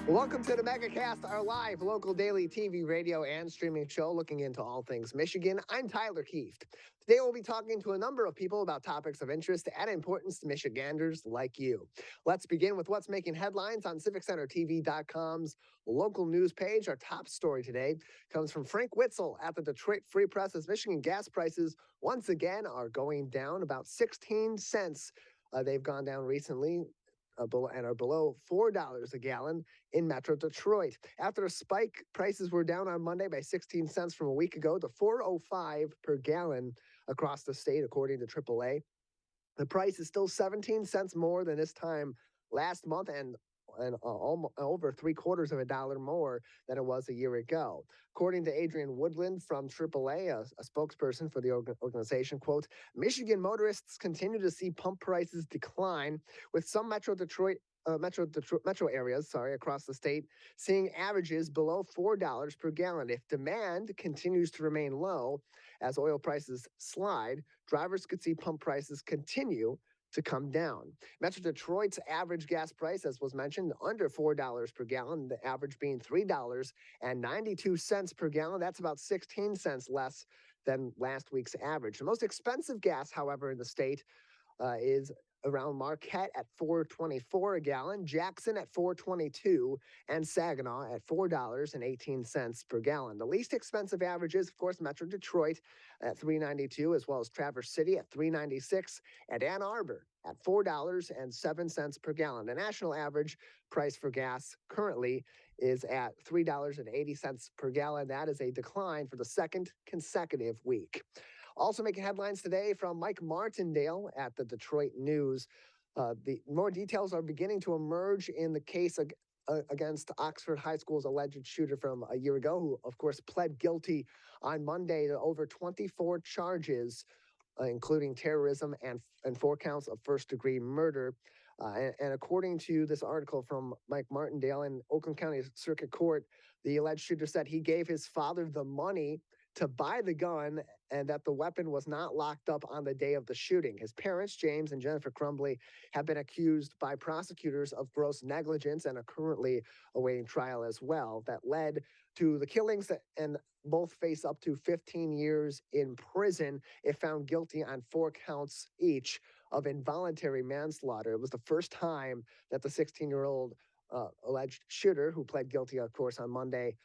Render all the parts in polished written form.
Welcome to the Megacast, our live local daily TV, radio, and streaming show looking into all things Michigan. I'm Tyler Kieft. Today we'll be talking to a number of people about topics of interest and importance to Michiganders like you. Let's begin with what's making headlines on CivicCenterTV.com's local news page. Our top story today comes from Frank Witzel at the Detroit Free Press as Michigan gas prices once again are going down about 16 cents. They've gone down recently. And are below $4 a gallon in Metro Detroit. After a spike, prices were down on Monday by 16 cents from a week ago to $4.05 per gallon across the state, according to AAA. The price is still 17 cents more than this time last month and almost over $0.75 more than it was a year ago. According to Adrian Woodland from AAA, a spokesperson for the organization, quote, Michigan motorists continue to see pump prices decline, with some metro areas across the state seeing averages below $4 per gallon. If demand continues to remain low as oil prices slide, drivers could see pump prices continue to come down. Metro Detroit's average gas price, as was mentioned, under $4 per gallon, the average being $3.92 per gallon. That's about 16 cents less than last week's average. The most expensive gas, however, in the state is around Marquette at $4.24 a gallon, Jackson at $4.22, and Saginaw at $4.18 per gallon. The least expensive average is, of course, Metro Detroit at $3.92, as well as Traverse City at $3.96, and Ann Arbor at $4.07 per gallon. The national average price for gas currently is at $3.80 per gallon. That is a decline for the second consecutive week. Also making headlines today from Mike Martindale at the Detroit News. The more details are beginning to emerge in the case against Oxford High School's alleged shooter from a year ago, who, of course, pled guilty on Monday to over 24 charges, including terrorism and 4 counts of first-degree murder. And according to this article from Mike Martindale in Oakland County Circuit Court, the alleged shooter said he gave his father the money to buy the gun and that the weapon was not locked up on the day of the shooting. His parents, James and Jennifer Crumbly, have been accused by prosecutors of gross negligence and are currently awaiting trial as well. That led to the killings and both face up to 15 years in prison if found guilty on 4 counts each of involuntary manslaughter. It was the first time that the 16-year-old alleged shooter, who pled guilty, of course, on Monday,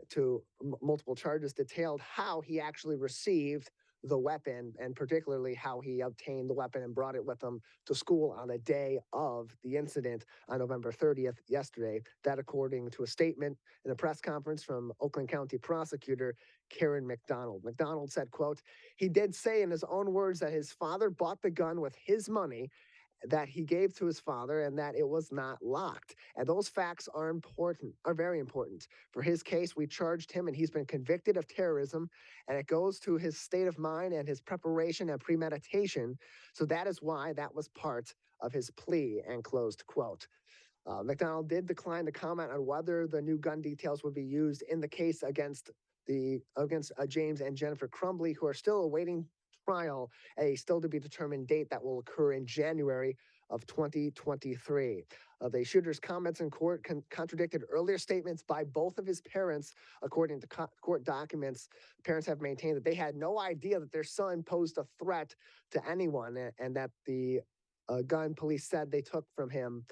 to multiple charges, detailed how he actually received the weapon and particularly how he obtained the weapon and brought it with him to school on the day of the incident on November 30th, yesterday. That according to a statement in a press conference from Oakland County prosecutor Karen McDonald. McDonald said, quote, he did say in his own words that his father bought the gun with his money that he gave to his father and that it was not locked. And those facts are very important. For his case, we charged him and he's been convicted of terrorism, and it goes to his state of mind and his preparation and premeditation. So that is why that was part of his plea, and closed quote. McDonald did decline to comment on whether the new gun details would be used in the case against James and Jennifer Crumbly, who are still awaiting trial, a still to be determined date that will occur in January of 2023. The shooter's comments in court contradicted earlier statements by both of his parents. According to court documents, parents have maintained that they had no idea that their son posed a threat to anyone, and that the gun police said they took from him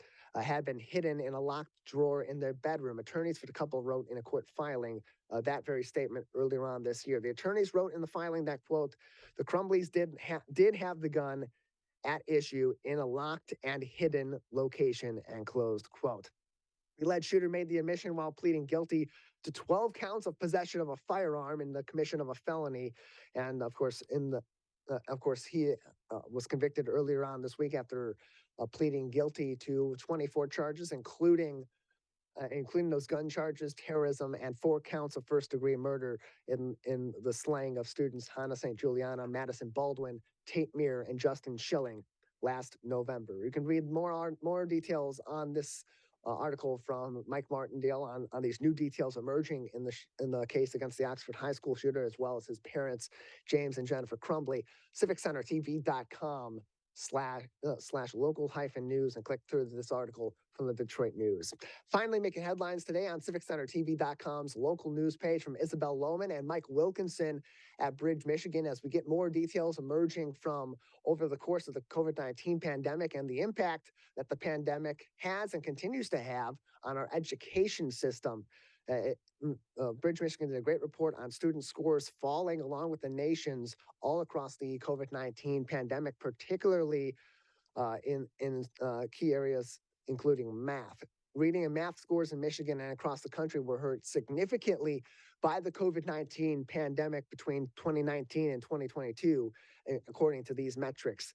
had been hidden in a locked drawer in their bedroom. Attorneys for the couple wrote in a court filing that very statement earlier on this year. The attorneys wrote in the filing that, quote, the Crumblies did have the gun at issue in a locked and hidden location, and closed quote. The alleged shooter made the admission while pleading guilty to 12 counts of possession of a firearm in the commission of a felony. And of course, he was convicted earlier on this week after pleading guilty to 24 charges, including those gun charges, terrorism, and 4 counts of first-degree murder in the slaying of students Hannah St. Juliana, Madison Baldwin, Tate Meir, and Justin Schilling last November. You can read more details on this article from Mike Martindale on these new details emerging in the case against the Oxford High School shooter, as well as his parents, James and Jennifer Crumbly. CivicCenterTV.com slash local-news and click through this article from the Detroit News. Finally, making headlines today on CivicCenterTV.com's local news page from Isabel Lohman and Mike Wilkinson at Bridge, Michigan, as we get more details emerging from over the course of the COVID-19 pandemic and the impact that the pandemic has and continues to have on our education system. Bridge, Michigan did a great report on student scores falling along with the nation's all across the COVID-19 pandemic, particularly in key areas, including math. Reading and math scores in Michigan and across the country were hurt significantly by the COVID-19 pandemic between 2019 and 2022, according to these metrics.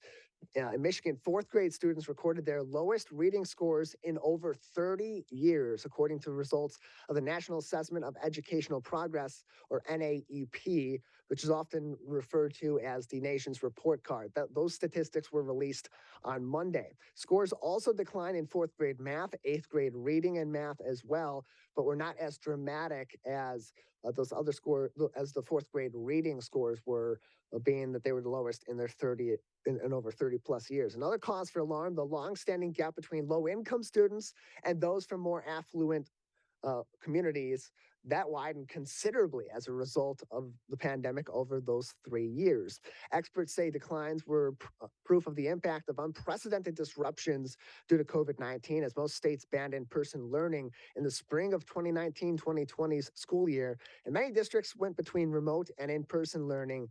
In Michigan, fourth grade students recorded their lowest reading scores in over 30 years, according to results of the National Assessment of Educational Progress, or NAEP, which is often referred to as the nation's report card. Those statistics were released on Monday. Scores also declined in fourth grade math, eighth grade reading and math as well, but were not as dramatic as those other scores, as the fourth grade reading scores were, being that they were the lowest in their 30 in over 30 plus years. Another cause for alarm, the long-standing gap between low-income students and those from more affluent communities that widened considerably as a result of the pandemic over those 3 years. Experts say declines were proof of the impact of unprecedented disruptions due to COVID-19, as most states banned in-person learning in the spring of 2019-2020's school year, and many districts went between remote and in-person learning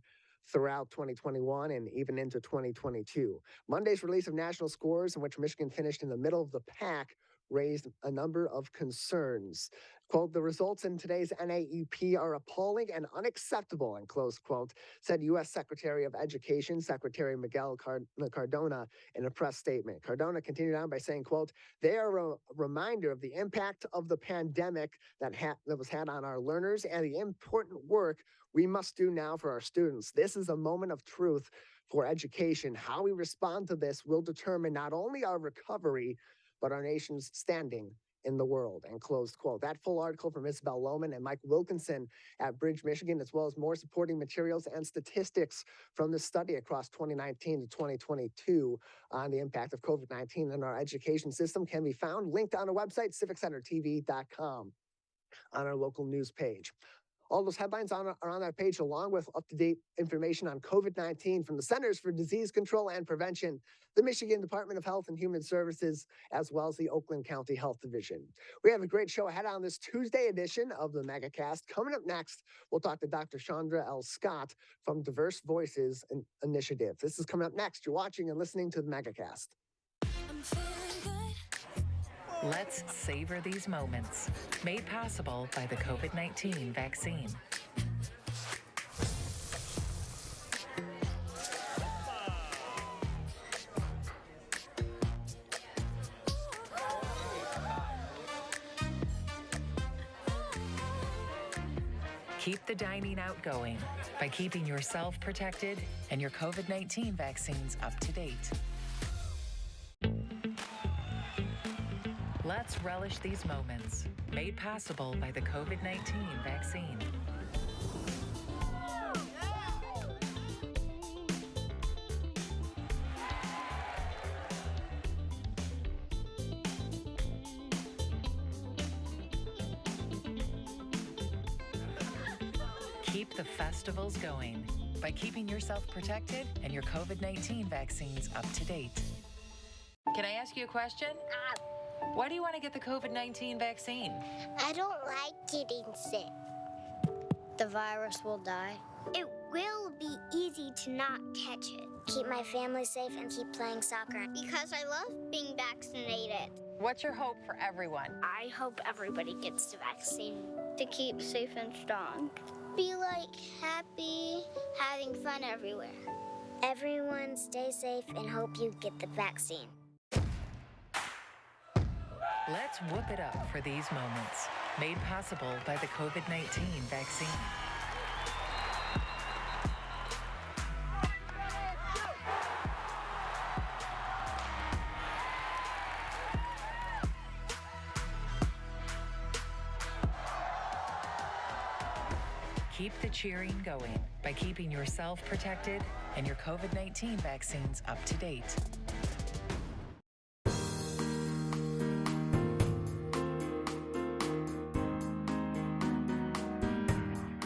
throughout 2021 and even into 2022. Monday's release of national scores, in which Michigan finished in the middle of the pack, raised a number of concerns. Quote, the results in today's NAEP are appalling and unacceptable, and close quote, said U.S. Secretary of Education, Secretary Miguel Cardona, in a press statement. Cardona continued on by saying, quote, they are a reminder of the impact of the pandemic that was had on our learners and the important work we must do now for our students. This is a moment of truth for education. How we respond to this will determine not only our recovery, but our nation's standing in the world, and closed quote. That full article from Isabel Lohman and Mike Wilkinson at Bridge, Michigan, as well as more supporting materials and statistics from this study across 2019 to 2022 on the impact of COVID-19 in our education system, can be found linked on our website, CivicCenterTV.com, on our local news page. All those headlines are on that page, along with up-to-date information on COVID-19 from the Centers for Disease Control and Prevention, the Michigan Department of Health and Human Services, as well as the Oakland County Health Division. We have a great show ahead on this Tuesday edition of the Megacast. Coming up next, we'll talk to Dr. Chaunda L. Scott from Diverse Voices Initiative. This is coming up next. You're watching and listening to the Megacast. Let's savor these moments, made possible by the COVID-19 vaccine. Keep the dining out going by keeping yourself protected and your COVID-19 vaccines up to date. Let's relish these moments, made possible by the COVID-19 vaccine. Keep the festivals going by keeping yourself protected and your COVID-19 vaccines up to date. Can I ask you a question? Why do you want to get the COVID-19 vaccine? I don't like getting sick. The virus will die. It will be easy to not catch it. Keep my family safe and keep playing soccer. Because I love being vaccinated. What's your hope for everyone? I hope everybody gets the vaccine to keep safe and strong. Be like happy, having fun everywhere. Everyone stay safe and hope you get the vaccine. Let's whoop it up for these moments, made possible by the COVID-19 vaccine. Keep the cheering going by keeping yourself protected and your COVID-19 vaccines up to date.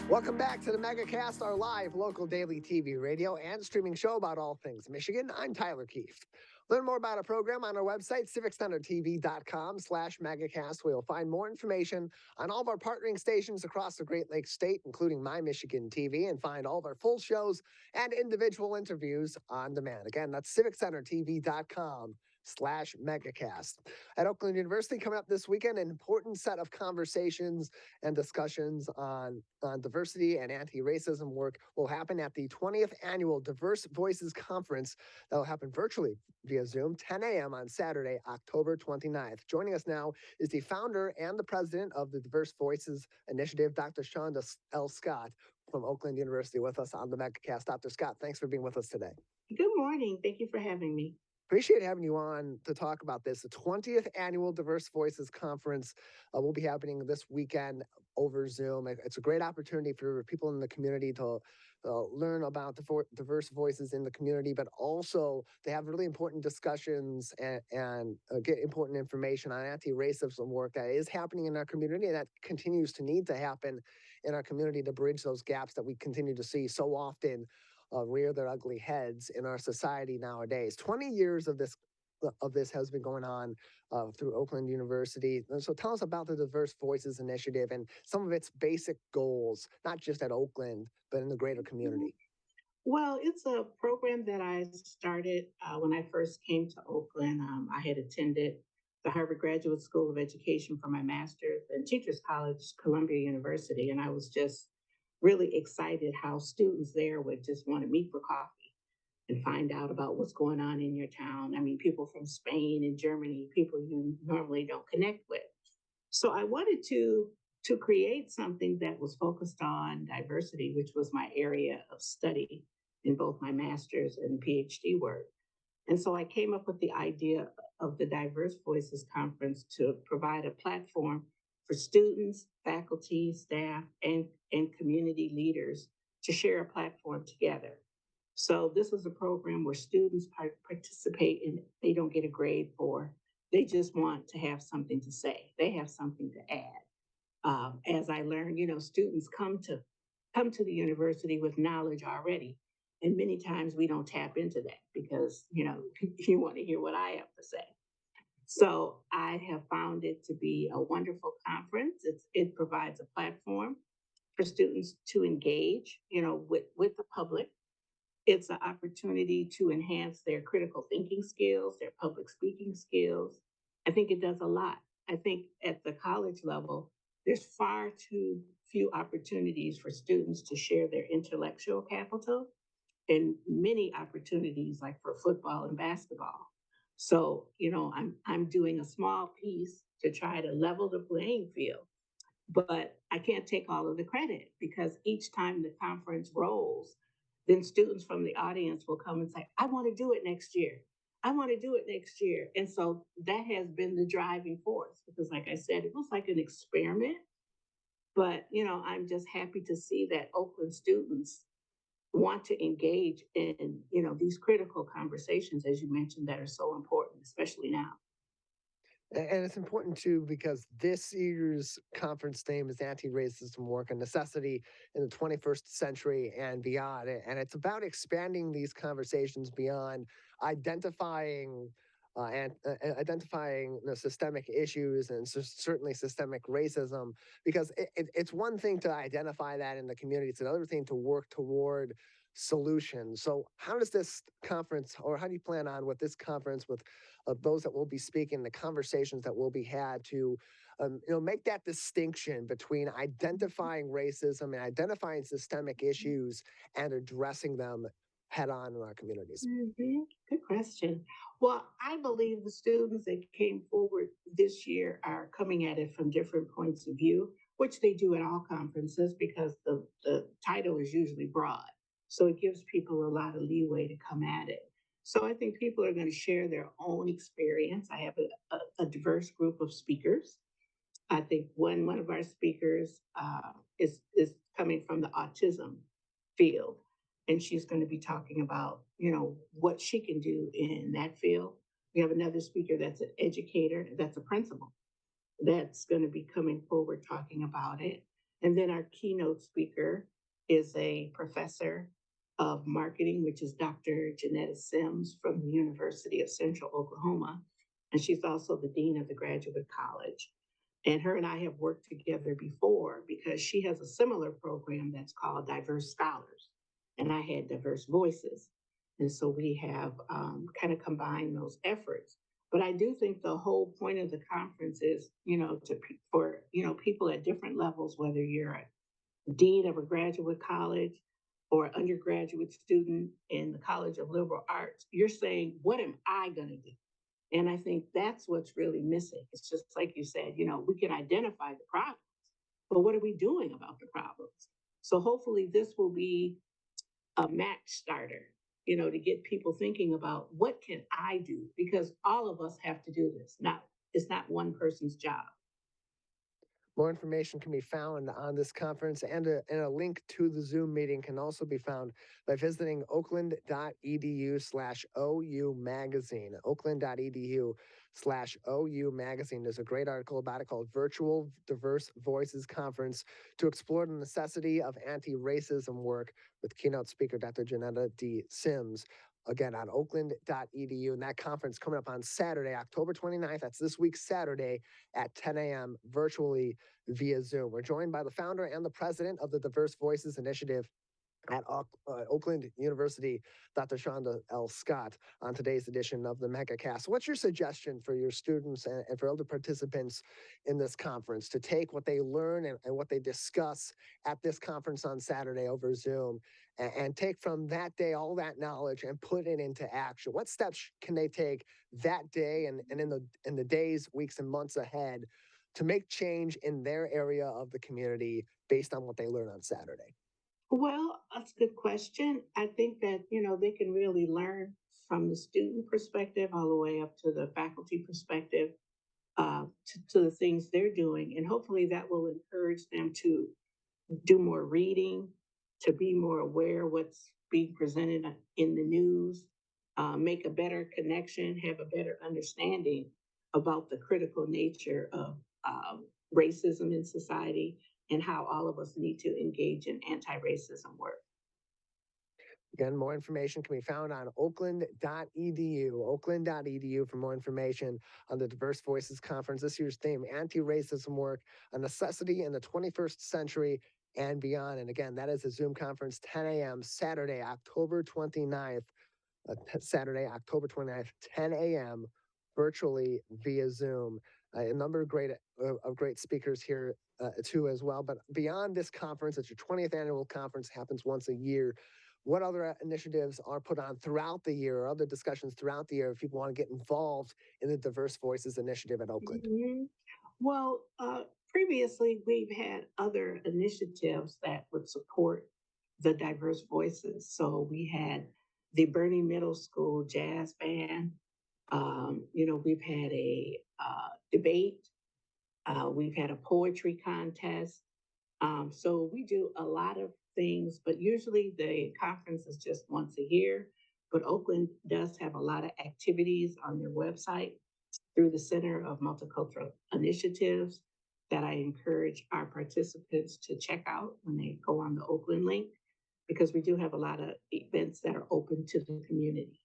Welcome back to the Megacast, our live local daily TV, radio, and streaming show about all things Michigan. I'm Tyler Kieft. Learn more about our program on our website, civiccentertv.com/Megacast, where you'll find more information on all of our partnering stations across the Great Lakes State, including My Michigan TV, and find all of our full shows and individual interviews on demand. Again, that's civiccentertv.com/Megacast. At Oakland University, coming up this weekend, an important set of conversations and discussions on diversity and anti-racism work will happen at the 20th Annual Diverse Voices Conference that will happen virtually via Zoom, 10 a.m. on Saturday, October 29th. Joining us now is the founder and the president of the Diverse Voices Initiative, Dr. Chaunda L. Scott from Oakland University, with us on the Megacast. Dr. Scott, thanks for being with us today. Good morning. Thank you for having me. Appreciate having you on to talk about this. The 20th Annual Diverse Voices Conference will be happening this weekend over Zoom. It's a great opportunity for people in the community to learn about the diverse voices in the community, but also to have really important discussions and get important information on anti-racism work that is happening in our community and that continues to need to happen in our community to bridge those gaps that we continue to see so often rear their ugly heads in our society nowadays. 20 years of this has been going on through Oakland University. So tell us about the Diverse Voices Initiative and some of its basic goals, not just at Oakland, but in the greater community. Well, it's a program that I started when I first came to Oakland. I had attended the Harvard Graduate School of Education for my master's and Teachers College, Columbia University, and I was just really excited how students there would just want to meet for coffee and find out about what's going on in your town. I mean, people from Spain and Germany, people you normally don't connect with. So I wanted to create something that was focused on diversity, which was my area of study in both my master's and PhD work. And so I came up with the idea of the Diverse Voices Conference to provide a platform for students, faculty, staff, and community leaders to share a platform together. So this is a program where students participate and they don't get a grade for. They just want to have something to say. They have something to add. As I learned, students come to the university with knowledge already. And many times we don't tap into that because, you want to hear what I have to say. So I have found it to be a wonderful conference. It provides a platform for students to engage, with the public. It's an opportunity to enhance their critical thinking skills, their public speaking skills. I think it does a lot. I think at the college level, there's far too few opportunities for students to share their intellectual capital and many opportunities like for football and basketball. So, I'm doing a small piece to try to level the playing field, but I can't take all of the credit because each time the conference rolls, then students from the audience will come and say, I want to do it next year. I want to do it next year. And so that has been the driving force because like I said, it was like an experiment, but, I'm just happy to see that Oakland students want to engage in, these critical conversations, as you mentioned, that are so important, especially now. And it's important too, because this year's conference theme is anti-racism work, a necessity in the 21st century and beyond. And it's about expanding these conversations beyond identifying identifying systemic issues and certainly systemic racism, because it's one thing to identify that in the community. It's another thing to work toward solutions. So how does this conference, or how do you plan on with this conference, with those that will be speaking, the conversations that will be had to make that distinction between identifying racism and identifying systemic issues and addressing them head on in our communities? Mm-hmm. Good question. Well, I believe the students that came forward this year are coming at it from different points of view, which they do at all conferences because the title is usually broad. So it gives people a lot of leeway to come at it. So I think people are going to share their own experience. I have a diverse group of speakers. I think one of our speakers is coming from the autism field. and she's going to be talking about, what she can do in that field. We have another speaker that's an educator, that's a principal, that's going to be coming forward talking about it. And then our keynote speaker is a professor of marketing, which is Dr. Janetta Sims from the University of Central Oklahoma. And she's also the dean of the graduate college. And her and I have worked together before because she has a similar program that's called Diverse Scholars. And I had Diverse Voices. And so we have kind of combined those efforts. But I do think the whole point of the conference is, for people at different levels, whether you're a dean of a graduate college or undergraduate student in the College of Liberal Arts, you're saying, what am I going to do? And I think that's what's really missing. It's just like you said, we can identify the problems, but what are we doing about the problems? So hopefully this will be a match starter, to get people thinking about what can I do? Because all of us have to do this. Now, it's not one person's job. More information can be found on this conference, and a link to the Zoom meeting can also be found by visiting oakland.edu/OU magazine. Oakland.edu/OU magazine. There's a great article about it called Virtual Diverse Voices Conference to explore the necessity of anti-racism work with keynote speaker Dr. Janetta D. Sims. Again, on oakland.edu. And that conference coming up on Saturday, October 29th. That's this week, Saturday at 10 a.m. virtually via Zoom. We're joined by the founder and the president of the Diverse Voices Initiative at Oakland University, Dr. Chaunda L. Scott, on today's edition of the Megacast. What's your suggestion for your students and for other participants in this conference to take what they learn and what they discuss at this conference on Saturday over Zoom and take from that day all that knowledge and put it into action? What steps can they take that day and in the days, weeks, and months ahead to make change in their area of the community based on what they learn on Saturday? Well, that's a good question. I think that, they can really learn from the student perspective all the way up to the faculty perspective, to the things they're doing. And hopefully that will encourage them to do more reading, to be more aware of what's being presented in the news, make a better connection, have a better understanding about the critical nature of racism in society and how all of us need to engage in anti-racism work. Again, more information can be found on oakland.edu, oakland.edu for more information on the Diverse Voices Conference. This year's theme, anti-racism work, a necessity in the 21st century and beyond. And again, that is a Zoom conference, 10 a.m. Saturday, October 29th, 10 a.m. virtually via Zoom. A number of great speakers here too as well. But beyond this conference, it's your 20th annual conference, happens once a year. What other initiatives are put on throughout the year or other discussions throughout the year if people want to get involved in the Diverse Voices Initiative at Oakland? Mm-hmm. Well, previously we've had other initiatives that would support the diverse voices. So we had the Bernie Middle School Jazz Band. We've had a debate. We've had a poetry contest. So we do a lot of things, but usually the conference is just once a year. But Oakland does have a lot of activities on their website through the Center of Multicultural Initiatives that I encourage our participants to check out when they go on the Oakland link, because we do have a lot of events that are open to the community.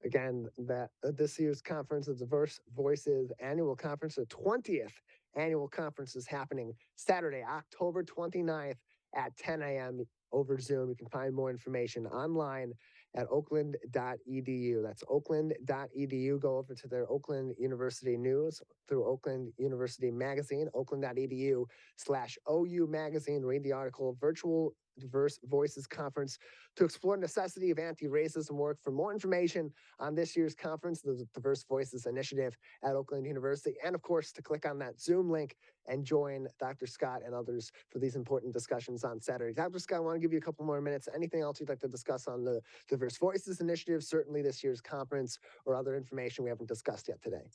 Again, that this year's conference, the Diverse Voices Annual Conference, the 20th annual conference, is happening Saturday, October 29th at 10 a.m. over Zoom. You can find more information online at oakland.edu. That's oakland.edu. Go over to their Oakland University News through Oakland University Magazine, oakland.edu/OU Magazine. Read the article, Virtual Diverse Voices Conference to explore necessity of anti-racism work. For more information on this year's conference, the Diverse Voices Initiative at Oakland University, and of course, to click on that Zoom link and join Dr. Scott and others for these important discussions on Saturday. Dr. Scott, I want to give you a couple more minutes. Anything else you'd like to discuss on the Diverse Voices Initiative, certainly this year's conference, or other information we haven't discussed yet today?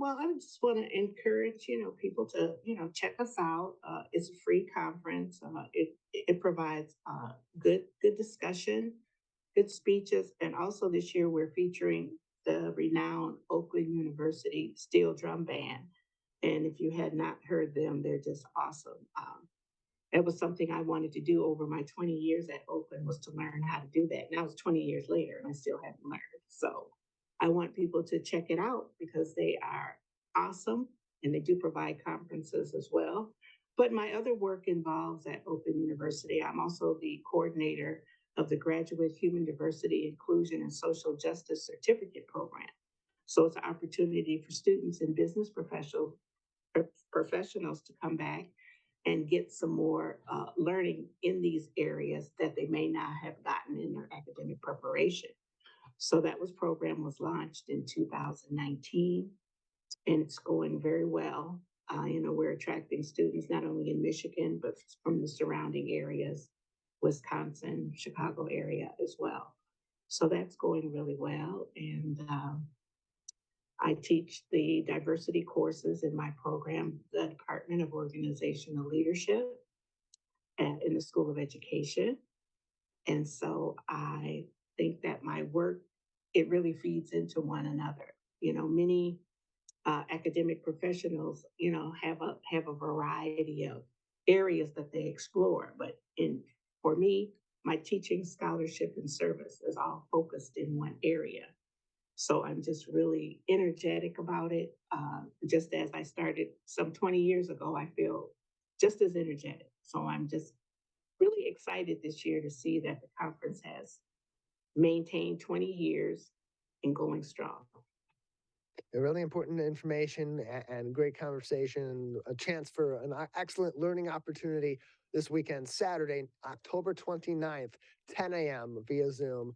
Well, I just want to encourage, people to, check us out. It's a free conference. It provides good discussion, good speeches, and also this year we're featuring the renowned Oakland University Steel Drum Band. And if you had not heard them, they're just awesome. It was something I wanted to do over my 20 years at Oakland, was to learn how to do that. Now it's 20 years later and I still haven't learned. So I want people to check it out because they are awesome and they do provide conferences as well. But my other work involves at Oakland University. I'm also the coordinator of the Graduate Human Diversity, Inclusion, and Social Justice Certificate Program. So it's an opportunity for students and business professionals to come back and get some more learning in these areas that they may not have gotten in their academic preparation. So that program was launched in 2019, and it's going very well. We're attracting students not only in Michigan, but from the surrounding areas, Wisconsin, Chicago area as well. So that's going really well. And I teach the diversity courses in my program, the Department of Organizational Leadership in the School of Education. And so I think that my work, it really feeds into one another. Many academic professionals, have a variety of areas that they explore. But for me, my teaching, scholarship, and service is all focused in one area. So I'm just really energetic about it. Just as I started some 20 years ago, I feel just as energetic. So I'm just really excited this year to see that the conference has maintained 20 years and going strong. Really important information and great conversation, a chance for an excellent learning opportunity this weekend, Saturday, October 29th, 10 a.m. via Zoom.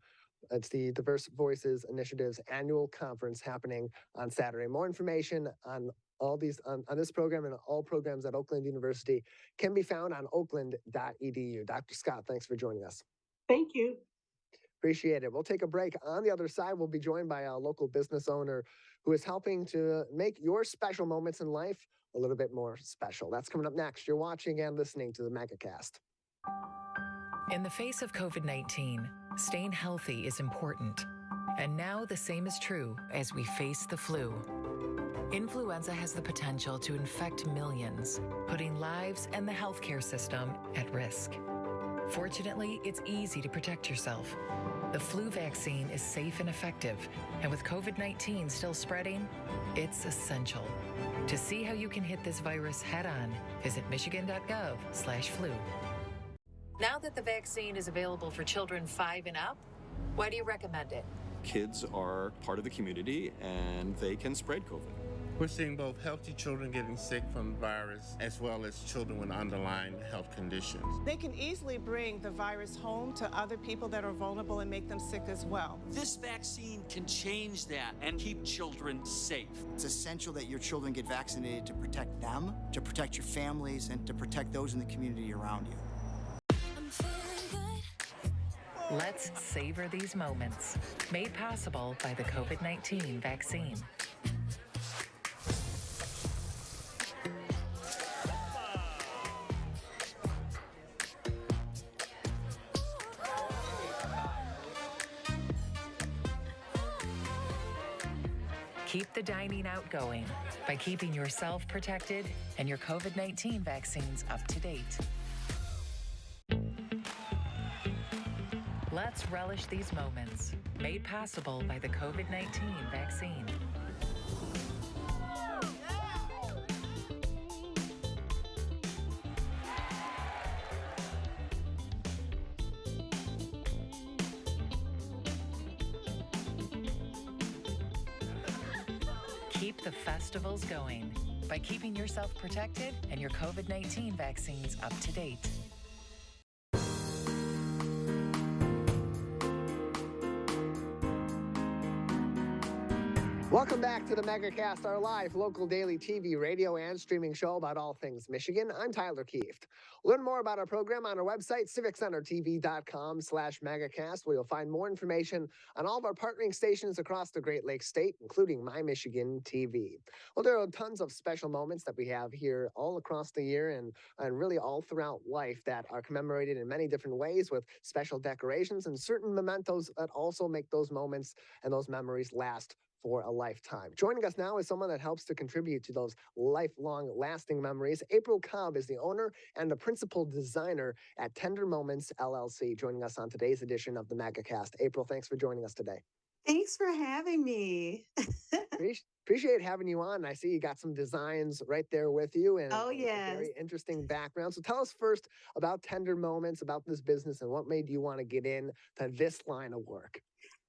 It's the Diverse Voices Initiative's annual conference happening on Saturday. More information on all these on this program and all programs at Oakland University can be found on oakland.edu. Dr. Scott, thanks for joining us. Thank you. Appreciate it. We'll take a break. On the other side, we'll be joined by a local business owner who is helping to make your special moments in life a little bit more special. That's coming up next. You're watching and listening to the Megacast. In the face of COVID-19, staying healthy is important. And now the same is true as we face the flu. Influenza has the potential to infect millions, putting lives and the healthcare system at risk. Fortunately, it's easy to protect yourself. The flu vaccine is safe and effective, and with COVID-19 still spreading, it's essential. To see how you can hit this virus head-on, visit michigan.gov/flu. Now that the vaccine is available for children 5 and up, why do you recommend it? Kids are part of the community and they can spread COVID. We're seeing both healthy children getting sick from the virus as well as children with underlying health conditions. They can easily bring the virus home to other people that are vulnerable and make them sick as well. This vaccine can change that and keep children safe. It's essential that your children get vaccinated to protect them, to protect your families, and to protect those in the community around you. Let's savor these moments, made possible by the COVID-19 vaccine. Keep the dining out going by keeping yourself protected and your COVID-19 vaccines up to date. Let's relish these moments, made possible by the COVID-19 vaccine. Keep the festivals going by keeping yourself protected and your COVID-19 vaccines up to date. Welcome back to the Megacast, our live local daily TV, radio, and streaming show about all things Michigan. I'm Tyler Kieft. Learn more about our program on our website, civiccentertv.com/Megacast, where you'll find more information on all of our partnering stations across the Great Lakes State, including My Michigan TV. Well, there are tons of special moments that we have here all across the year and really all throughout life that are commemorated in many different ways with special decorations and certain mementos that also make those moments and those memories last for a lifetime. Joining us now is someone that helps to contribute to those lifelong lasting memories. April Cobb is the owner and the principal designer at Tender Moments LLC, joining us on today's edition of the Megacast. April, thanks for joining us today. Thanks for having me. Appreciate having you on. I see you got some designs right there with you and Oh, a yes. very interesting background. So tell us first about Tender Moments, about this business, and what made you want to get into this line of work.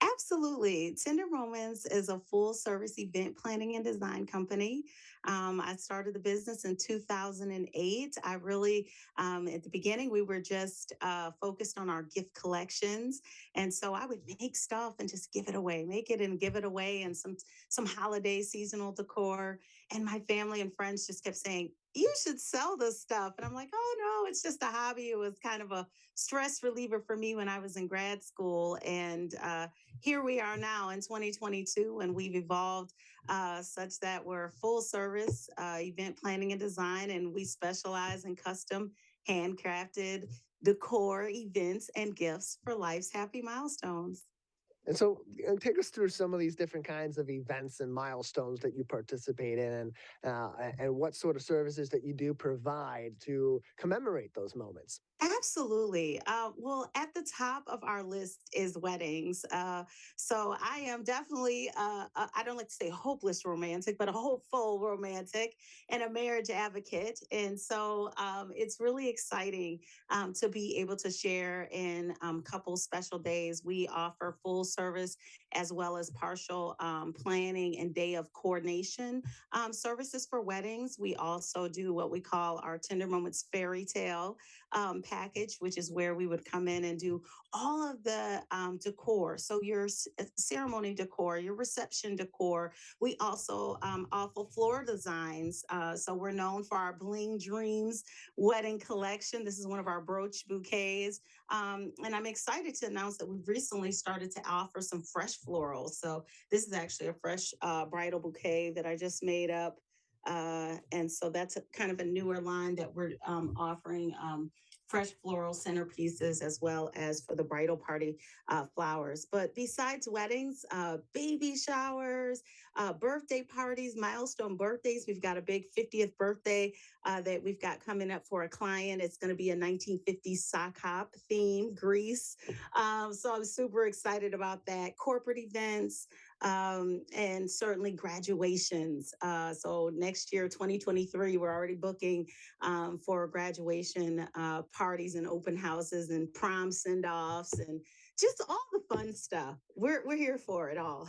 Absolutely. Tender Moments is a full service event planning and design company. I started the business in 2008. I really, at the beginning, we were just focused on our gift collections. And so I would make stuff and just give it away, make it and give it away, and some holiday seasonal decor. And my family and friends just kept saying, you should sell this stuff. And I'm like, oh, no, it's just a hobby. It was kind of a stress reliever for me when I was in grad school. And here we are now in 2022, and we've evolved such that we're full service event planning and design, and we specialize in custom handcrafted decor, events, and gifts for life's happy milestones. And so take us through some of these different kinds of events and milestones that you participate in and what sort of services that you do provide to commemorate those moments. Absolutely. Well, at the top of our list is weddings. So I am definitely, I don't like to say hopeless romantic, but a hopeful romantic and a marriage advocate. And so it's really exciting to be able to share in couple special days. We offer full service as well as partial planning and day of coordination services for weddings. We also do what we call our Tender Moments fairy tale package, which is where we would come in and do all of the decor. So your ceremony decor, your reception decor. We also offer floral designs. So we're known for our Bling Dreams wedding collection. This is one of our brooch bouquets. And I'm excited to announce that we've recently started to offer some fresh florals. So this is actually a fresh bridal bouquet that I just made up. And so that's kind of a newer line that we're offering fresh floral centerpieces as well as for the bridal party flowers. But besides weddings, baby showers, birthday parties, milestone birthdays, we've got a big 50th birthday that we've got coming up for a client. It's going to be a 1950s sock hop theme, Greece. So I'm super excited about that. Corporate events, and certainly graduations. So next year, 2023, we're already booking for graduation parties and open houses and prom send-offs and just all the fun stuff. We're here for it all.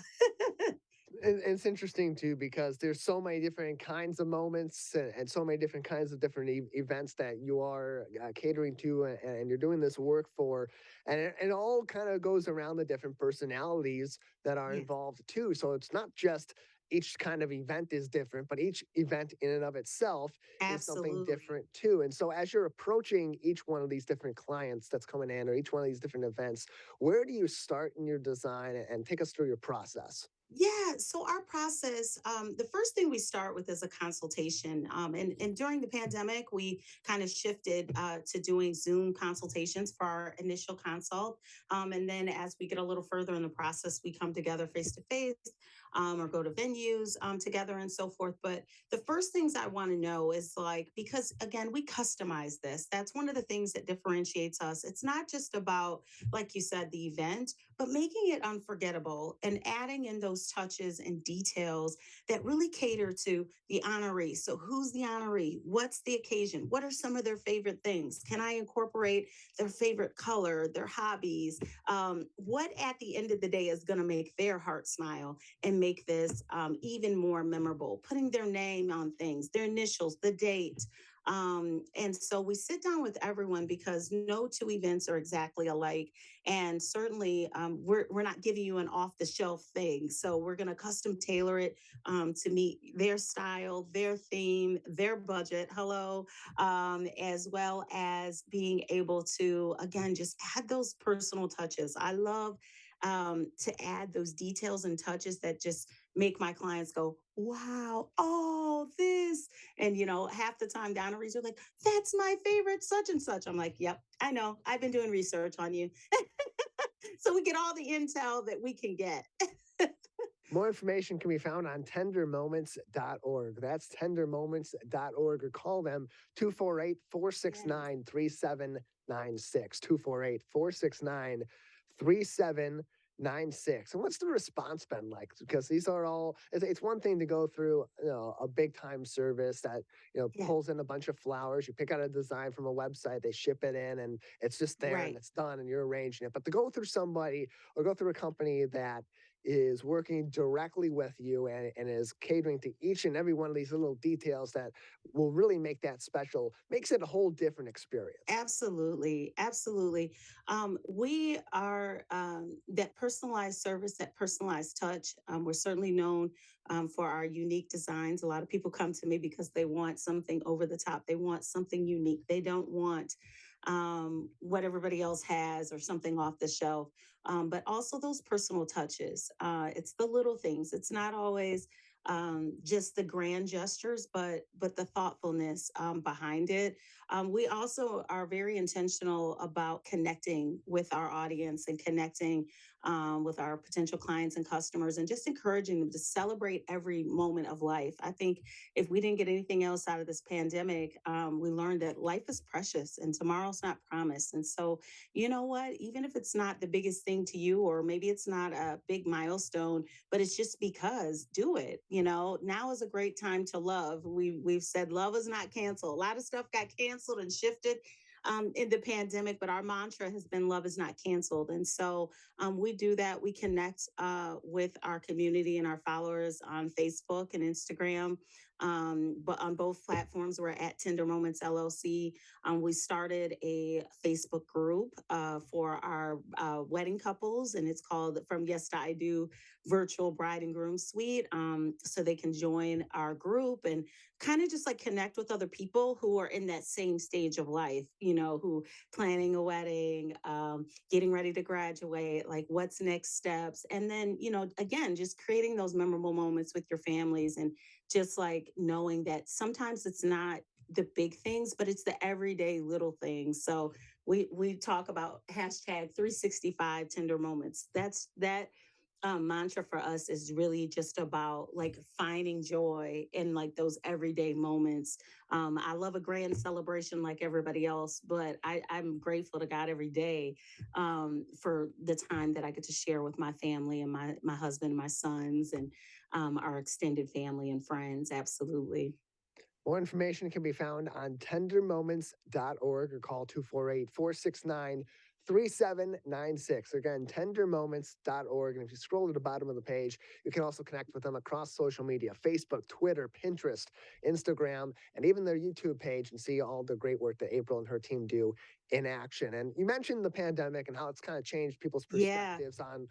It's interesting too, because there's so many different kinds of moments and so many different kinds of different events that you are catering to and you're doing this work for. And it all kind of goes around the different personalities that are involved too. So it's not just each kind of event is different, but each event in and of itself is something different too. And so as you're approaching each one of these different clients that's coming in or each one of these different events, where do you start in your design and take us through your process? Yeah, so our process, the first thing we start with is a consultation. And during the pandemic, we kind of shifted to doing Zoom consultations for our initial consult. And then as we get a little further in the process, we come together face to face or go to venues together and so forth. But the first things I want to know is like, because again, we customize this. That's one of the things that differentiates us. It's not just about, like you said, the event, but making it unforgettable and adding in those touches and details that really cater to the honoree. So who's the honoree? What's the occasion? What are some of their favorite things? Can I incorporate their favorite color, their hobbies? What at the end of the day is going to make their heart smile and make this even more memorable? Putting their name on things, their initials, the date. And so we sit down with everyone because no two events are exactly alike. And certainly we're not giving you an off the shelf thing. So we're going to custom tailor it to meet their style, their theme, their budget. Hello. As well as being able to, again, just add those personal touches. I love to add those details and touches that just make my clients go, wow, oh, this. And, half the time down a are like, that's my favorite such and such. I'm like, yep, I know. I've been doing research on you. So we get all the intel that we can get. More information can be found on tendermoments.org. That's tendermoments.org, or call them 248 469 3796. 248 469 3796. And what's the response been like? Because these are all, it's one thing to go through a big time service that pulls in a bunch of flowers. You pick out a design from a website, they ship it in, and it's just there and it's done and you're arranging it. But to go through somebody or go through a company that is working directly with you and is catering to each and every one of these little details that will really make that special, makes it a whole different experience. Absolutely. Absolutely. We are that personalized service, that personalized touch. We're certainly known for our unique designs. A lot of people come to me because they want something over the top. They want something unique. They don't want what everybody else has or something off the shelf. But also those personal touches. It's the little things. It's not always just the grand gestures, but the thoughtfulness behind it. We also are very intentional about connecting with our audience and connecting with our potential clients and customers, and just encouraging them to celebrate every moment of life. I think if we didn't get anything else out of this pandemic, we learned that life is precious and tomorrow's not promised. And so, you know what? Even if it's not the biggest thing to you, or maybe it's not a big milestone, but it's just because, do it. Now is a great time to love. We've said love is not canceled. A lot of stuff got canceled and shifted in the pandemic, but our mantra has been love is not canceled. And so we do that. We connect with our community and our followers on Facebook and Instagram. But on both platforms, we're at Tender Moments LLC. We started a Facebook group for our wedding couples, and it's called From Yes to I Do Virtual Bride and Groom Suite. So they can join our group and kind of just like connect with other people who are in that same stage of life, who planning a wedding, getting ready to graduate, like what's next steps. And then, again, just creating those memorable moments with your families, and just like knowing that sometimes it's not the big things, but it's the everyday little things. So we talk about hashtag 365 tender moments. That mantra for us is really just about like finding joy in like those everyday moments. I love a grand celebration like everybody else, but I'm grateful to God every day for the time that I get to share with my family and my husband, and my sons, and our extended family and friends. Absolutely. More information can be found on tendermoments.org, or call 248 469 3796. Again, tendermoments.org. And if you scroll to the bottom of the page, you can also connect with them across social media: Facebook, Twitter, Pinterest, Instagram, and even their YouTube page, and see all the great work that April and her team do in action. And you mentioned the pandemic and how it's kind of changed people's perspectives on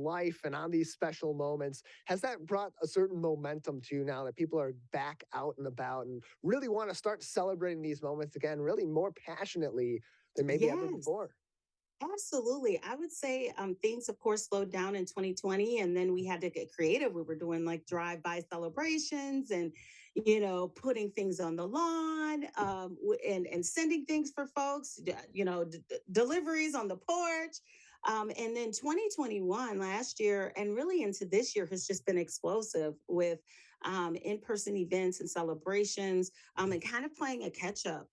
life and on these special moments. Has that brought a certain momentum to you now that people are back out and about and really want to start celebrating these moments again, really more passionately than maybe ever before? Absolutely. I would say things, of course, slowed down in 2020, and then we had to get creative. We were doing like drive-by celebrations and, putting things on the lawn and sending things for folks, deliveries on the porch. And then 2021, last year, and really into this year, has just been explosive with in-person events and celebrations, and kind of playing a catch-up.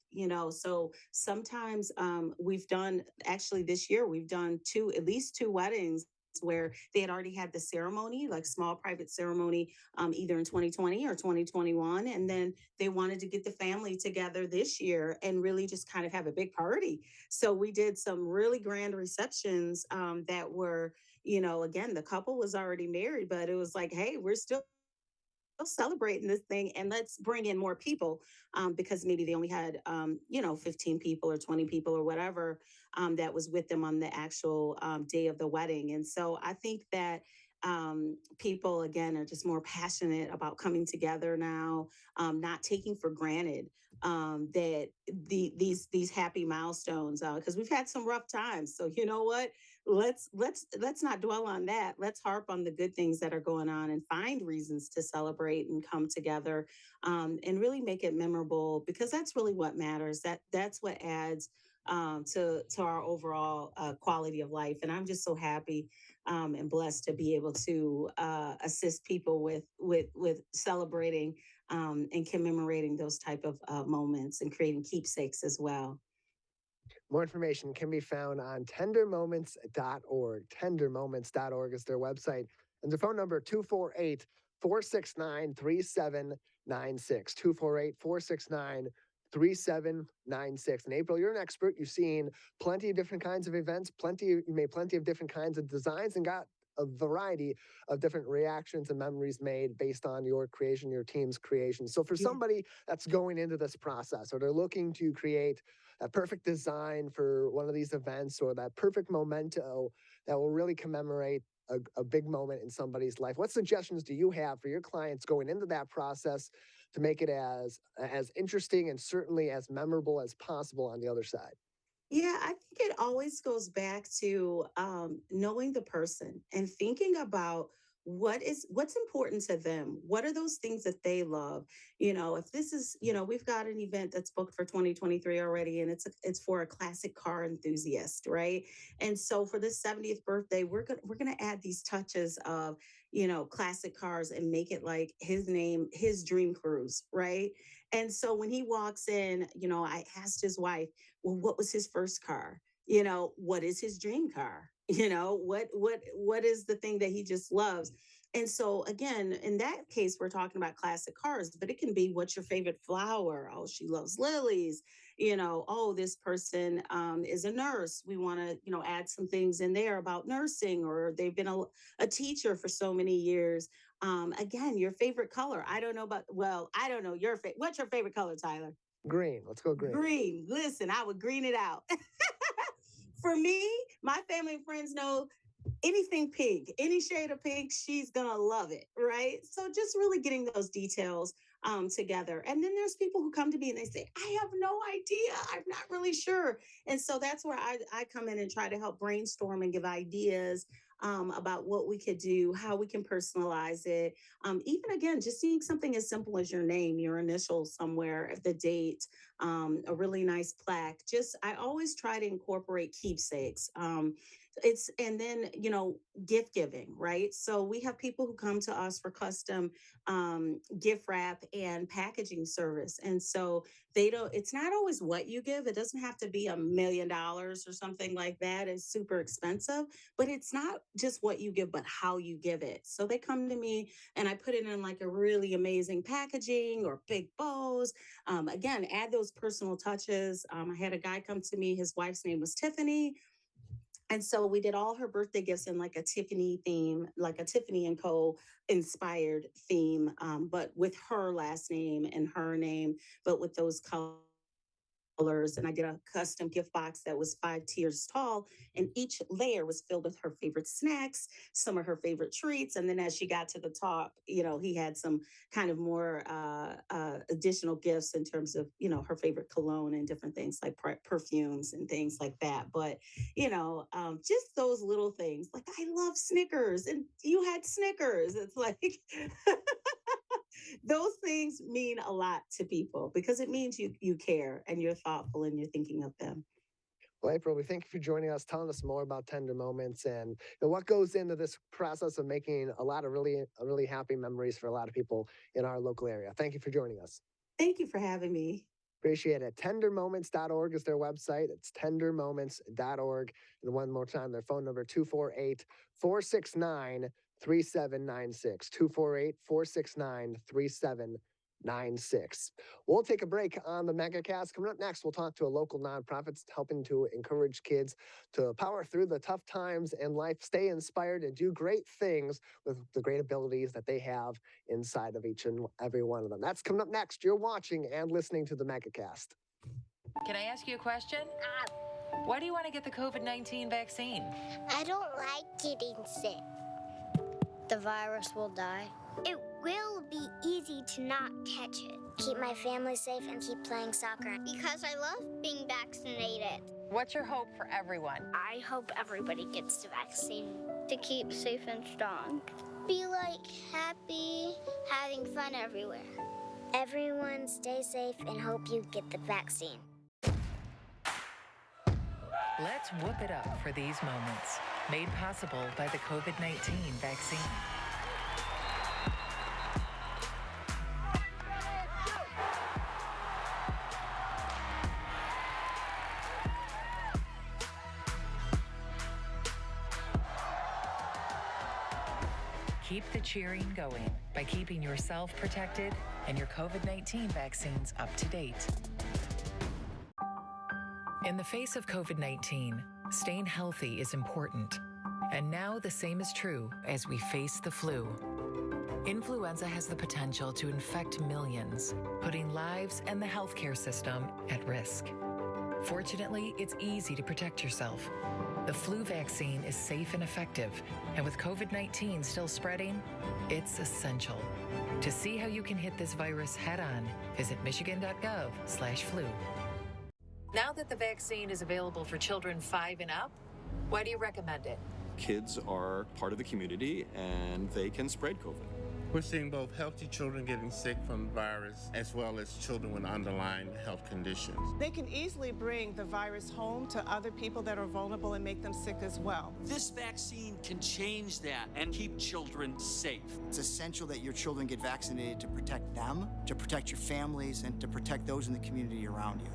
So sometimes we've done, actually this year, we've done at least two weddings where they had already had the ceremony, like small private ceremony, either in 2020 or 2021. And then they wanted to get the family together this year and really just kind of have a big party. So we did some really grand receptions that were, again, the couple was already married, but it was like, hey, we're still celebrating this thing and let's bring in more people, because maybe they only had 15 people or 20 people or whatever, that was with them on the actual day of the wedding. And so I think that people again are just more passionate about coming together now, not taking for granted that these happy milestones, because we've had some rough times. So you know what, let's not dwell on that. Let's harp on the good things that are going on and find reasons to celebrate and come together, and really make it memorable, because that's really what matters. That's what adds to our overall quality of life. And I'm just so happy and blessed to be able to assist people with celebrating and commemorating those type of moments and creating keepsakes as well. More information can be found on tendermoments.org. Tendermoments.org is their website. And their phone number, 248 469 3796. 248 469 3796. And April, you're an expert. You've seen plenty of different kinds of events, you made plenty of different kinds of designs, and got a variety of different reactions and memories made based on your creation, your team's creation. So for somebody that's going into this process, or they're looking to create a perfect design for one of these events, or that perfect memento that will really commemorate a big moment in somebody's life, what suggestions do you have for your clients going into that process to make it as interesting and certainly as memorable as possible on the other side? Yeah, I think it always goes back to knowing the person and thinking about what's important to them. What are those things that they love? If this is, we've got an event that's booked for 2023 already, and it's for a classic car enthusiast, right? And so for this 70th birthday, we're gonna add these touches of classic cars and make it like his name, his dream cruise, right? And so when he walks in, I asked his wife, well, what was his first car? What is his dream car? What is the thing that he just loves? And so again, in that case, we're talking about classic cars, but it can be, what's your favorite flower? Oh, she loves lilies. Oh, this person is a nurse. We want to, add some things in there about nursing, or they've been a teacher for so many years. Again, your favorite color. I don't know about, well, I don't know your favorite. What's your favorite color, Tyler? Green. Let's go green. Green. Listen, I would green it out. For me, my family and friends know anything pink, any shade of pink, she's gonna love it, right? So just really getting those details together. And then there's people who come to me and they say, I have no idea, I'm not really sure. And so that's where I come in and try to help brainstorm and give ideas about what we could do, how we can personalize it. Even again, just seeing something as simple as your name, your initials somewhere, the date, a really nice plaque. I always try to incorporate keepsakes. And then, gift giving, right? So we have people who come to us for custom gift wrap and packaging service. And so it's not always what you give. It doesn't have to be $1 million or something like that. It's super expensive, but it's not just what you give, but how you give it. So they come to me and I put it in like a really amazing packaging or big bows. Again, add those personal touches. I had a guy come to me, his wife's name was Tiffany. And so we did all her birthday gifts in like a Tiffany theme, like a Tiffany and Co. inspired theme, but with her last name and her name, but with those colors. And I did a custom gift box that was 5 tiers tall, and each layer was filled with her favorite snacks, some of her favorite treats. And then as she got to the top, he had some kind of more additional gifts in terms of, her favorite cologne and different things like perfumes and things like that. But, just those little things, like I love Snickers and you had Snickers. It's like, those things mean a lot to people because it means you care and you're thoughtful and you're thinking of them. Well, April, we thank you for joining us, telling us more about Tender Moments and what goes into this process of making a lot of really happy memories for a lot of people in our local area. Thank you for joining us. Thank you for having me. Appreciate it. Tendermoments.org is their website. It's tendermoments.org. And one more time, their phone number, 248 469 3796. 248 469 3796. 96. We'll take a break on the Megacast. Coming up next, we'll talk to a local nonprofit helping to encourage kids to power through the tough times in life, stay inspired, and do great things with the great abilities that they have inside of each and every one of them. That's coming up next. You're watching and listening to the Megacast. Can I ask you a question? Why do you want to get the COVID-19 vaccine? I don't like getting sick. The virus will die. It will be easy to not catch it. Keep my family safe and keep playing soccer. Because I love being vaccinated. What's your hope for everyone? I hope everybody gets the vaccine to keep safe and strong. Be happy, having fun everywhere. Everyone stay safe and hope you get the vaccine. Let's whoop it up for these moments, made possible by the COVID-19 vaccine. Keep the cheering going by keeping yourself protected and your COVID-19 vaccines up to date. In the face of COVID-19, staying healthy is important. And now the same is true as we face the flu. Influenza has the potential to infect millions, putting lives and the healthcare system at risk. Fortunately, it's easy to protect yourself. The flu vaccine is safe and effective, and with COVID-19 still spreading, it's essential. To see how you can hit this virus head-on, visit michigan.gov/flu. Now that the vaccine is available for children 5 and up, why do you recommend it? Kids are part of the community and they can spread COVID. We're seeing both healthy children getting sick from the virus as well as children with underlying health conditions. They can easily bring the virus home to other people that are vulnerable and make them sick as well. This vaccine can change that and keep children safe. It's essential that your children get vaccinated to protect them, to protect your families, and to protect those in the community around you.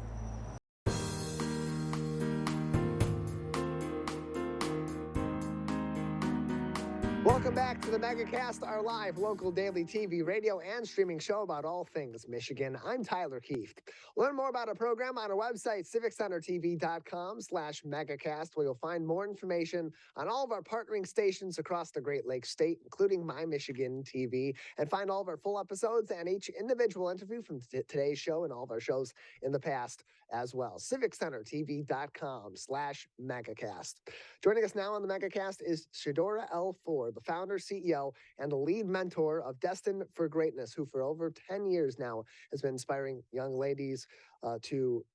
Welcome back to the Megacast, our live local daily TV, radio, and streaming show about all things Michigan. I'm Tyler Kieft. Learn more about our program on our website, civiccentertv.com/megacast, where you'll find more information on all of our partnering stations across the Great Lakes state, including My Michigan TV, and find all of our full episodes and each individual interview from today's show and all of our shows in the past as well. civiccentertv.com/megacast. Joining us now on the Megacast is Shadora L, the founder, CEO, and the lead mentor of Destined for Greatness, who for over 10 years now has been inspiring young ladies to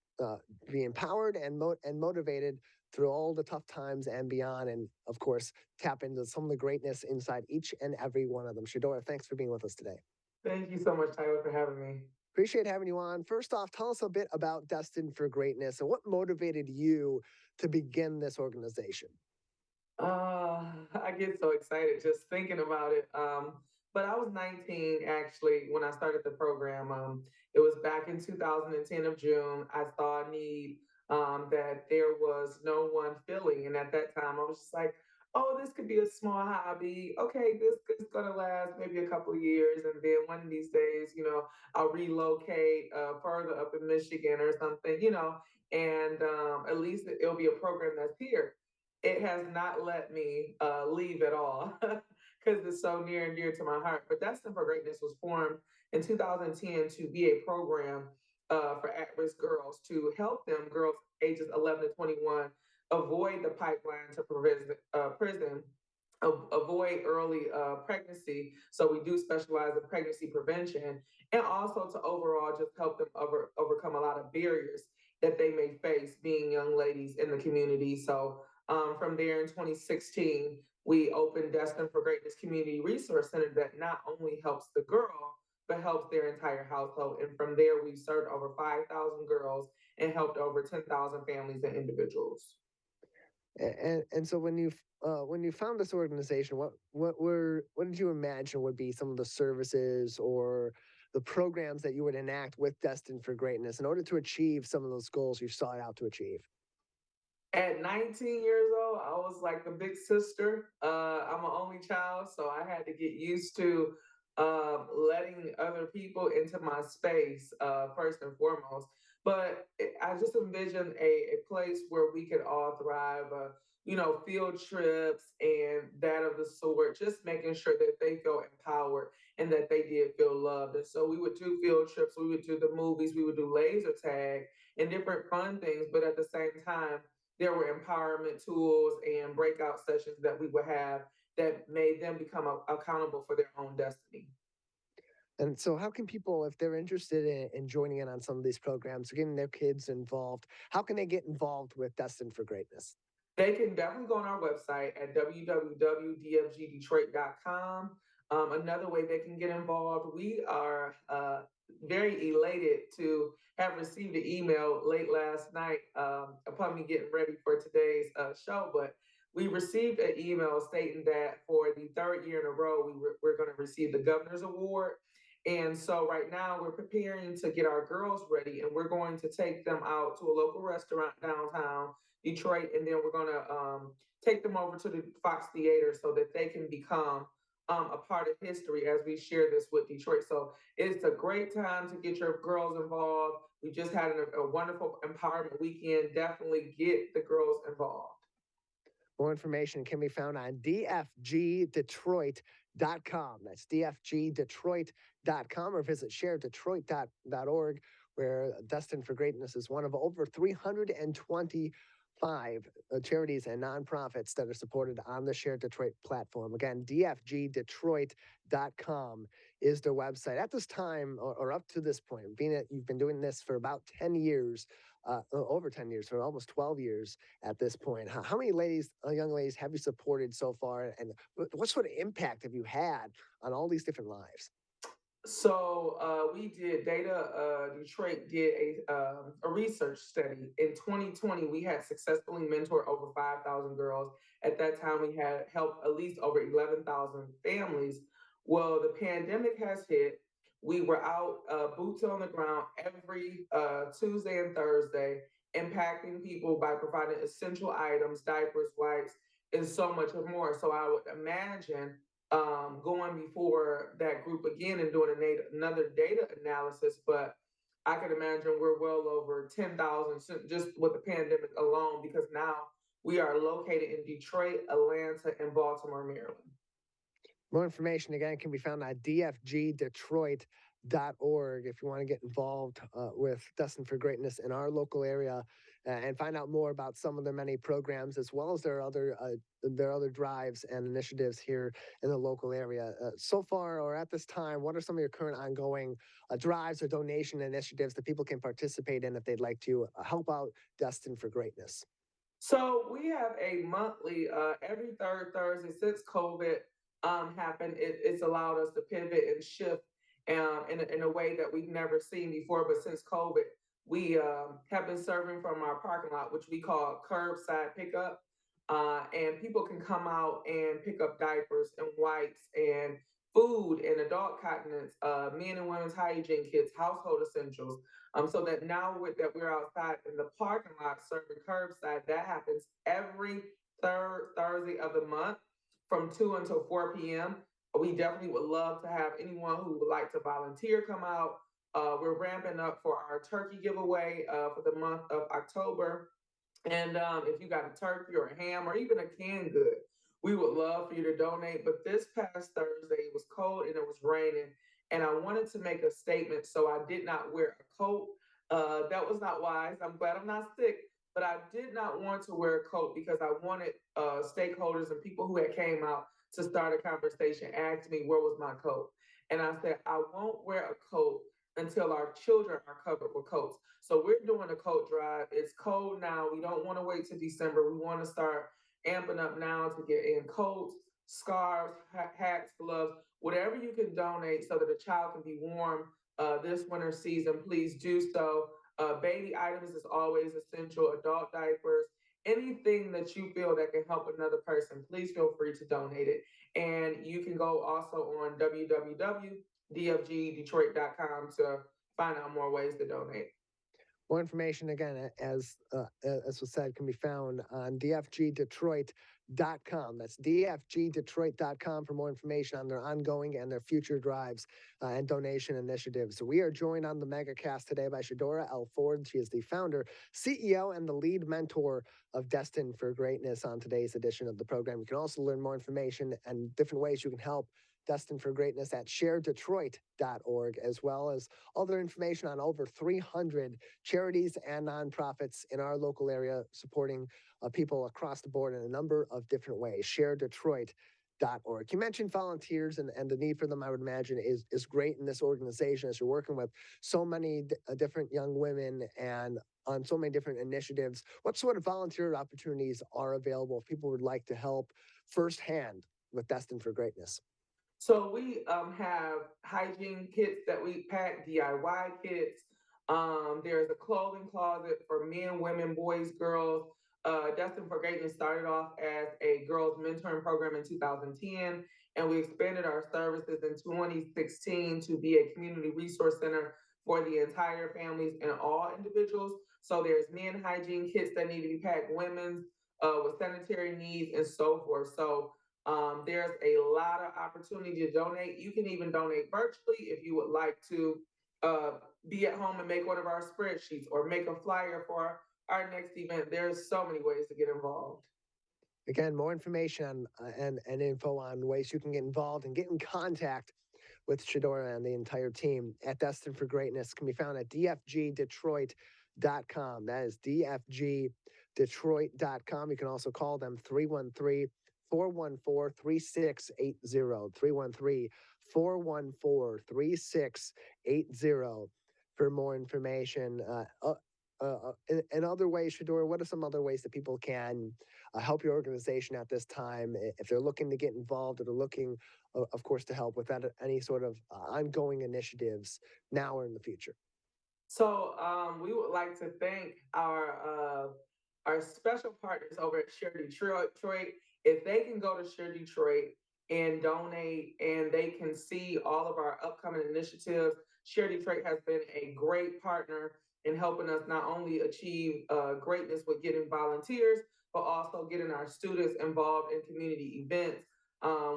be empowered and motivated through all the tough times and beyond, and of course, tap into some of the greatness inside each and every one of them. Shadora, thanks for being with us today. Thank you so much, Tyler, for having me. Appreciate having you on. First off, tell us a bit about Destined for Greatness and what motivated you to begin this organization. I get so excited just thinking about it. But I was 19 actually when I started the program. It was back in 2010 of June. I saw a need that there was no one filling. And at that time, I was just like, oh, this could be a small hobby. Okay, this is going to last maybe a couple of years. And then one of these days, I'll relocate further up in Michigan or something, and at least it'll be a program that's here. It has not let me leave at all because it's so near and dear to my heart. But Destined for Greatness was formed in 2010 to be a program for at-risk girls to help them, girls ages 11 to 21, avoid the pipeline to prison, avoid early pregnancy. So we do specialize in pregnancy prevention, and also to overall just help them overcome a lot of barriers that they may face being young ladies in the community. So from there in 2016, we opened Destined for Greatness Community Resource Center that not only helps the girl, but helps their entire household. And from there, we've served over 5,000 girls and helped over 10,000 families and individuals. And so when you found this organization, what did you imagine would be some of the services or the programs that you would enact with Destined for Greatness in order to achieve some of those goals you sought out to achieve? At 19 years old, I was like the big sister. I'm an only child, so I had to get used to letting other people into my space, first and foremost. But I just envisioned a place where we could all thrive. Field trips and that of the sort, just making sure that they feel empowered and that they did feel loved. And so we would do field trips, we would do the movies, we would do laser tag and different fun things. But at the same time, there were empowerment tools and breakout sessions that we would have that made them become accountable for their own destiny. And so, how can people, if they're interested in joining in on some of these programs, getting their kids involved, how can they get involved with Destined for Greatness? They can definitely go on our website at www.dfgdetroit.com. Another way they can get involved, we are very elated to have received an email late last night upon me getting ready for today's show. But we received an email stating that for the third year in a row, we're going to receive the Governor's Award. And so right now we're preparing to get our girls ready, and we're going to take them out to a local restaurant downtown Detroit, and then we're going to take them over to the Fox Theater so that they can become a part of history as we share this with Detroit. So it's a great time to get your girls involved. We just had a wonderful empowerment weekend. Definitely get the girls involved. More information can be found on dfgdetroit.com. That's dfgdetroit.com, or visit sharedetroit.org, where Destined for Greatness is one of over 325 charities and nonprofits that are supported on the Share Detroit platform. Again, dfgdetroit.com is their website. At this time, or up to this point, you've been doing this for about 10 years, over 10 years, for almost 12 years at this point. How many young ladies have you supported so far? And what sort of impact have you had on all these different lives? So we did Detroit did a research study. In 2020, we had successfully mentored over 5,000 girls. At that time, we had helped at least over 11,000 families. Well, the pandemic has hit. We were out boots on the ground every Tuesday and Thursday, impacting people by providing essential items, diapers, wipes, and so much more. So I would imagine going before that group again and doing another data analysis, but I can imagine we're well over 10,000 just with the pandemic alone, because now we are located in Detroit, Atlanta, and Baltimore, Maryland. More information, again, can be found at dfgdetroit.org if you want to get involved with Destined for Greatness in our local area and find out more about some of the many programs, as well as their other drives and initiatives here in the local area. So far, or at this time, what are some of your current ongoing drives or donation initiatives that people can participate in if they'd like to help out Destined for Greatness? So we have a monthly, every third Thursday since COVID happened. It's allowed us to pivot and shift in a way that we've never seen before. But since COVID, we have been serving from our parking lot, which we call curbside pickup. And people can come out and pick up diapers and wipes and food and adult continence, men and women's hygiene kits, household essentials. So that now that we're outside in the parking lot serving curbside, that happens every third Thursday of the month from 2 until 4 p.m. We definitely would love to have anyone who would like to volunteer come out. We're ramping up for our turkey giveaway for the month of October. And if you got a turkey or a ham or even a canned good, we would love for you to donate. But this past Thursday, it was cold and it was raining, and I wanted to make a statement, so I did not wear a coat. That was not wise. I'm glad I'm not sick, but I did not want to wear a coat because I wanted stakeholders and people who had came out to start a conversation asked me where was my coat. And I said, I won't wear a coat until our children are covered with coats. So we're doing a coat drive. It's cold now. We don't want to wait till December. We want to start amping up now to get in coats, scarves, hats, gloves, whatever you can donate so that a child can be warm this winter season. Please do so. Baby items is always essential. Adult diapers, anything that you feel that can help another person, please feel free to donate it. And you can go also on www.dfgdetroit.com to find out more ways to donate. More information, again, as was said, can be found on dfgdetroit.com. That's dfgdetroit.com for more information on their ongoing and their future drives and donation initiatives. So we are joined on the Megacast today by Shadora L. Ford. She is the founder, CEO, and the lead mentor of Destined for Greatness on today's edition of the program. You can also learn more information and different ways you can help Destined for Greatness at sharedetroit.org, as well as other information on over 300 charities and nonprofits in our local area supporting people across the board in a number of different ways. sharedetroit.org. You mentioned volunteers and the need for them, I would imagine, is great in this organization as you're working with so many different young women and on so many different initiatives. What sort of volunteer opportunities are available if people would like to help firsthand with Destined for Greatness? So we have hygiene kits that we pack, DIY kits. There's a clothing closet for men, women, boys, girls. Destined for Greatness started off as a girls mentoring program in 2010, and we expanded our services in 2016 to be a community resource center for the entire families and all individuals. So there's men hygiene kits that need to be packed, women's with sanitary needs, and so forth. So there's a lot of opportunity to donate. You can even donate virtually if you would like to be at home and make one of our spreadsheets or make a flyer for our next event. There's so many ways to get involved. Again, more information and info on ways you can get involved and get in contact with Shadora and the entire team at Destined for Greatness can be found at dfgdetroit.com. That is dfgdetroit.com. You can also call them 313-414-3680, 313-414-3680 for more information. In other ways, Shadora, what are some other ways that people can help your organization at this time if they're looking to get involved or they're looking, of course, to help with that, any sort of ongoing initiatives now or in the future? So we would like to thank our special partners over at Share Detroit. If they can go to Share Detroit and donate, and they can see all of our upcoming initiatives. Share Detroit has been a great partner in helping us not only achieve greatness with getting volunteers, but also getting our students involved in community events.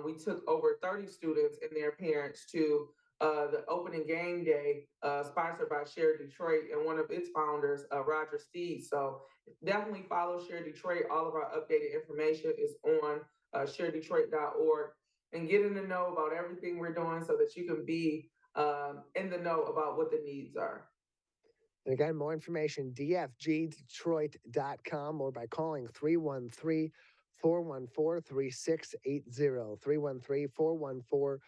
We took over 30 students and their parents to the opening game day sponsored by Share Detroit and one of its founders, Roger Steed. So definitely follow Share Detroit. All of our updated information is on sharedetroit.org, and get in the know about everything we're doing so that you can be in the know about what the needs are. And again, more information, dfgdetroit.com, or by calling 313-414-3680,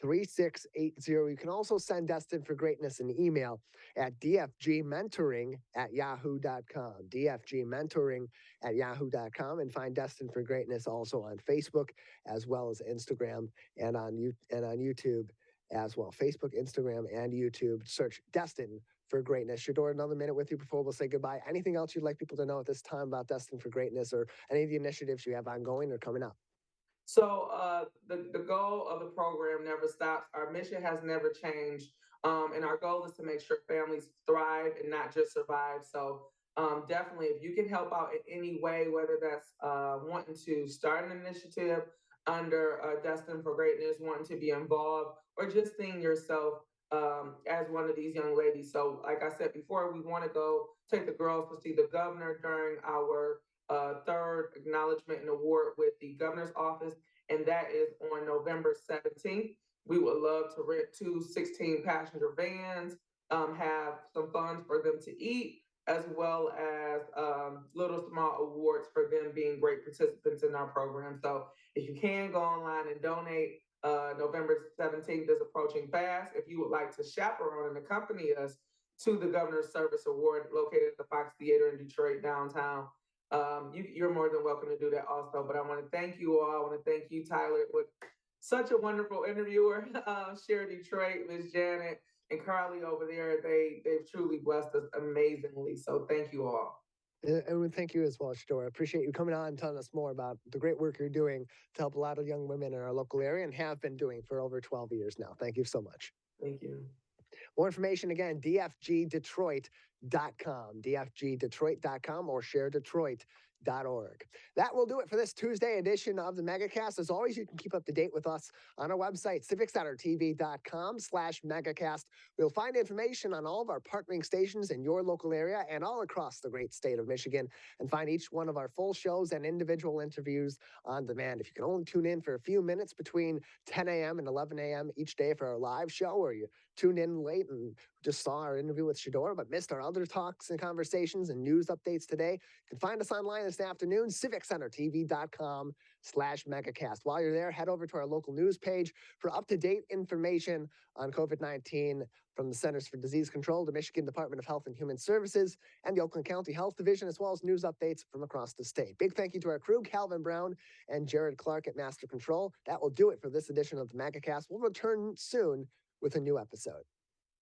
313-414-3680. You can also send Destined for Greatness an email at dfgmentoring@yahoo.com, dfgmentoring@yahoo.com, and find Destined for Greatness also on Facebook as well as Instagram and on YouTube as well. Facebook, Instagram, and YouTube. Search Destined for Greatness. Shadora, another minute with you before we'll say goodbye. Anything else you'd like people to know at this time about Destined for Greatness or any of the initiatives you have ongoing or coming up? So the goal of the program never stops. Our mission has never changed. And our goal is to make sure families thrive and not just survive. So definitely, if you can help out in any way, whether that's wanting to start an initiative under Destined for Greatness, wanting to be involved, or just seeing yourself as one of these young ladies. So like I said before, we want to go take the girls to see the governor during our third acknowledgement and award with the governor's office, and that is on November 17th. We would love to rent 2 16-passenger vans, have some funds for them to eat, as well as little small awards for them being great participants in our program. So if you can, go online and donate. November 17th is approaching fast. If you would like to chaperone and accompany us to the Governor's Service Award located at the Fox Theater in Detroit downtown, you're more than welcome to do that also. But I want to thank you all. I want to thank you, Tyler, with such a wonderful interviewer, Share Detroit, Ms. Janet, and Carly over there. They've truly blessed us amazingly. So thank you all. And thank you as well, Shadora. I appreciate you coming on and telling us more about the great work you're doing to help a lot of young women in our local area and have been doing for over 12 years now. Thank you so much. Thank you. More information again, dfgdetroit.com, dfgdetroit.com or sharedetroit.org. That will do it for this Tuesday edition of the Megacast. As always, you can keep up to date with us on our website, civiccentertv.com/megacast. You'll find information on all of our partnering stations in your local area and all across the great state of Michigan, and find each one of our full shows and individual interviews on demand. If you can only tune in for a few minutes between 10 a.m. and 11 a.m. each day for our live show, or you tuned in late and just saw our interview with Shadora but missed our other talks and conversations and news updates today, you can find us online this afternoon, civiccentertv.com/megacast. While you're there, head over to our local news page for up-to-date information on COVID-19 from the Centers for Disease Control, the Michigan Department of Health and Human Services, and the Oakland County Health Division, as well as news updates from across the state. Big thank you to our crew, Calvin Brown and Jared Clark at Master Control. That will do it for this edition of the Megacast. We'll return soon with a new episode.